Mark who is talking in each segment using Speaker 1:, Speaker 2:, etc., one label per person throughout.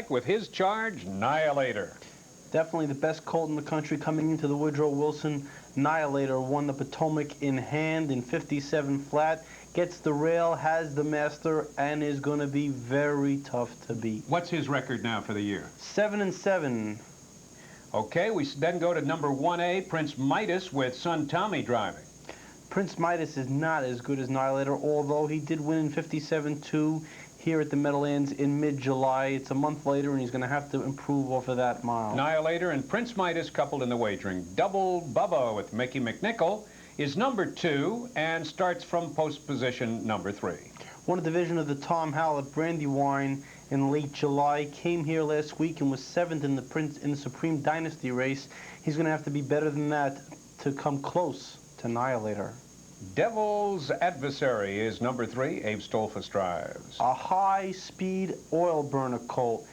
Speaker 1: with his charge, Nihilator.
Speaker 2: Definitely the best colt in the country coming into the Woodrow Wilson. Nihilator won the Potomac in hand in 57 flat. Gets the rail, has the master, and is going to be very tough to beat.
Speaker 1: What's his record now for the year?
Speaker 2: 7-7.
Speaker 1: Okay, we then go to number 1A, Prince Midas with son Tommy driving.
Speaker 2: Prince Midas is not as good as Nihilator, although he did win in 57-2 here at the Meadowlands in mid-July. It's a month later, and he's going to have to improve off of that mile.
Speaker 1: Nihilator and Prince Midas coupled in the wagering. Double Bubba with Mickey McNichol is number 2 and starts from post position number 3.
Speaker 2: Won a division of the Tom Howlett Brandywine in late July. Came here last week and was 7th in the Supreme Dynasty race. He's going to have to be better than that to come close to Nihilator.
Speaker 1: Devils Adversary is number 3. Abe Stolfus drives.
Speaker 2: A high-speed oil burner colt.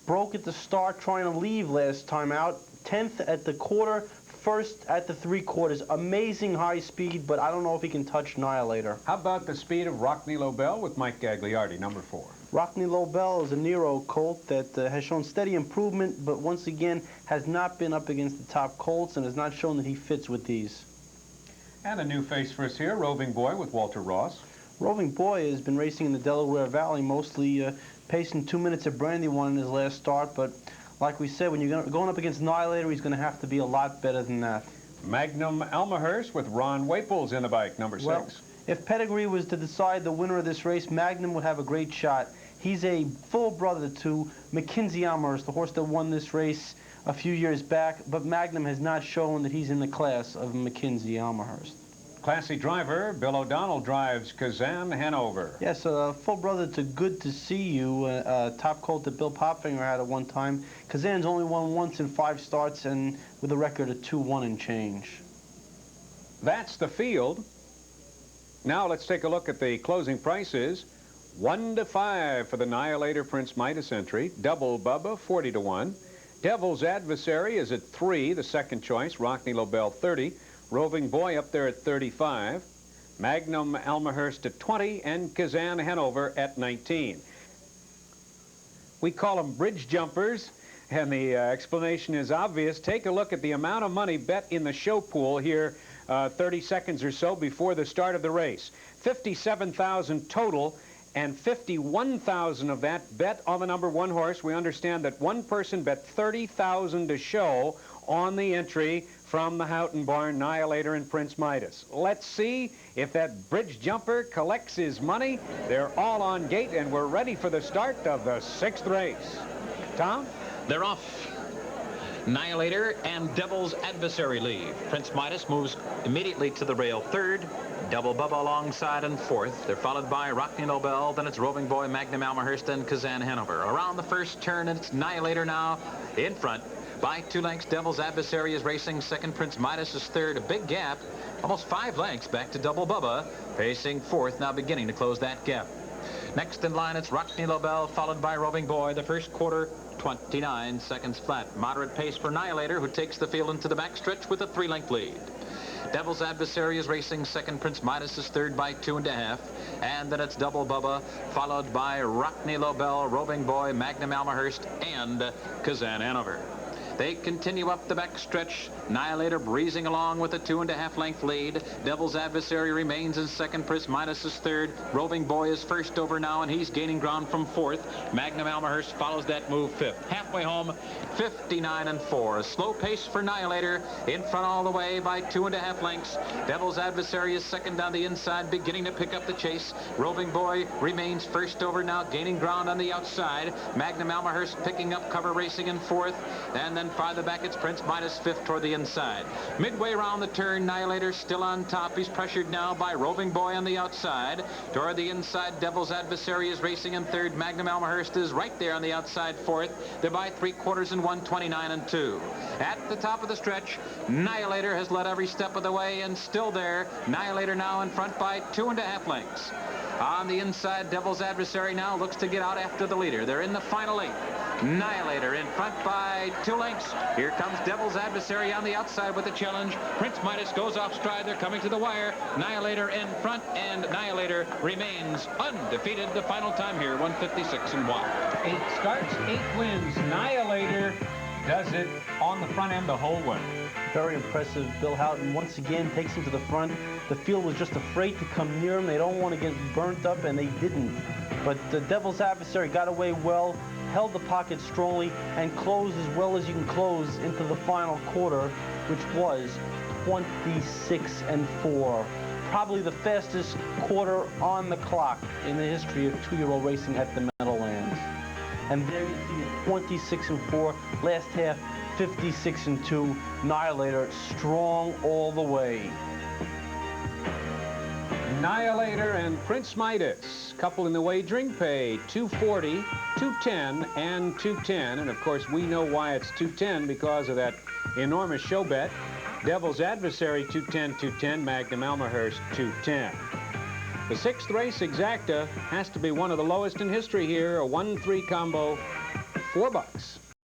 Speaker 2: Broke at the start trying to leave last time out. 10th at the quarter, 1st at the 3/4. Amazing high speed, but I don't know if he can touch Nihilator.
Speaker 1: How about the speed of Rockne Lobell with Mike Gagliardi, number 4?
Speaker 2: Rockne Lobell is a Nero colt that has shown steady improvement, but once again has not been up against the top colts and has not shown that he fits with these.
Speaker 1: And a new face for us here, Roving Boy with Walter Ross.
Speaker 2: Roving Boy has been racing in the Delaware Valley, mostly pacing 2 minutes at Brandywine in his last start, but like we said, when you're going up against Nihilator, he's going to have to be a lot better than that.
Speaker 1: Magnum Almahurst with Ron Waples in the bike, number 6.
Speaker 2: Well, if pedigree was to decide the winner of this race, Magnum would have a great shot. He's a full brother to Magnum Almahurst, the horse that won this race a few years back, but Magnum has not shown that he's in the class of Magnum Almahurst.
Speaker 1: Classy driver, Bill O'Donnell drives Kazan Hanover.
Speaker 2: Yes, full brother to Good to See You, top colt that Bill Popfinger had at one time. Kazan's only won once in 5 starts and with a record of 2-1 and change.
Speaker 1: That's the field. Now let's take a look at the closing prices. 1 to 5 for the Nihilator Prince Midas entry. Double Bubba, 40 to 1. Devil's Adversary is at 3, the second choice. Rockne Lobell, 30. Roving Boy up there at 35. Magnum Almahurst at 20, and Kazan Hanover at 19. We call them bridge jumpers, and the explanation is obvious. Take a look at the amount of money bet in the show pool here 30 seconds or so before the start of the race. 57,000 total, and 51,000 of that bet on the number 1 horse. We understand that one person bet 30,000 to show on the entry from the Haughton barn, Nihilator and Prince Midas. Let's see if that bridge jumper collects his money. They're all on gate, and we're ready for the start of the 6th race. Tom?
Speaker 3: They're off. Nihilator and Devil's Adversary leave. Prince Midas moves immediately to the rail 3rd. Double Bubba alongside in 4th. They're followed by Rockne Lobell. Then it's Roving Boy, Magnum Almahurst, and Kazan Hanover. Around the first turn, and it's Nihilator now in front. By 2 lengths, Devil's Adversary is racing 2nd. Prince Midas is 3rd. A big gap, almost 5 lengths back to Double Bubba, pacing 4th, now beginning to close that gap. Next in line, it's Rockne Lobell, followed by Roving Boy. The first quarter, 29 seconds flat. Moderate pace for Nihilator, who takes the field into the backstretch with a 3-length lead. Devil's Adversary is racing 2nd. Prince Midas is 3rd by 2.5. And then it's Double Bubba, followed by Rockne Lobell, Roving Boy, Magnum Almahurst, and Kazan Hanover. They continue up the backstretch. Nihilator breezing along with a 2.5 length lead. Devil's Adversary remains in 2nd. Prince Midas is 3rd. Roving Boy is 1st over now, and he's gaining ground from 4th. Magnum Almahurst follows that move 5th. Halfway home, 59-4. A slow pace for Nihilator, in front all the way by 2.5 lengths. Devil's Adversary is 2nd down the inside, beginning to pick up the chase. Roving Boy remains 1st over now, gaining ground on the outside. Magnum Almahurst picking up cover, racing in 4th. And then farther back, it's Prince Midas 5th toward the inside. Midway around the turn, Nihilator still on top. He's pressured now by Roving Boy on the outside. Toward the inside, Devil's Adversary is racing in 3rd. Magnum Almahurst is right there on the outside 4th. They're by 3/4 and 129-2. At the top of the stretch, Nihilator has led every step of the way and still there. Nihilator now in front by 2.5 lengths. On the inside, Devil's Adversary now looks to get out after the leader. They're in the final 8. Nihilator in front by 2 lengths. Here comes Devil's Adversary on the outside with the challenge. Prince Midas goes off stride. They're coming to the wire. Nihilator in front, and Nihilator remains undefeated the final time here, 156-1.
Speaker 1: 8 starts, 8 wins. Nihilator does it on the front end the whole way.
Speaker 2: Very impressive. Bill Haughton once again takes him to the front. The field was just afraid to come near him. They don't want to get burnt up, and they didn't. But the Devil's Adversary got away well, held the pocket strongly, and closed as well as you can close into the final quarter, which was 26-4. Probably the fastest quarter on the clock in the history of 2-year-old racing at the Meadowlands. And there you see it, 26-4, last half 56-2. Nihilator strong all the way.
Speaker 1: Nihilator and Prince Midas, couple in the wagering, pay $240, $210, and $210. And of course, we know why it's $210 because of that enormous show bet. Devil's Adversary, $210, $210, Magnum Almahurst, $210. The 6th race, exacta, has to be one of the lowest in history here, a 1-3 combo, $4.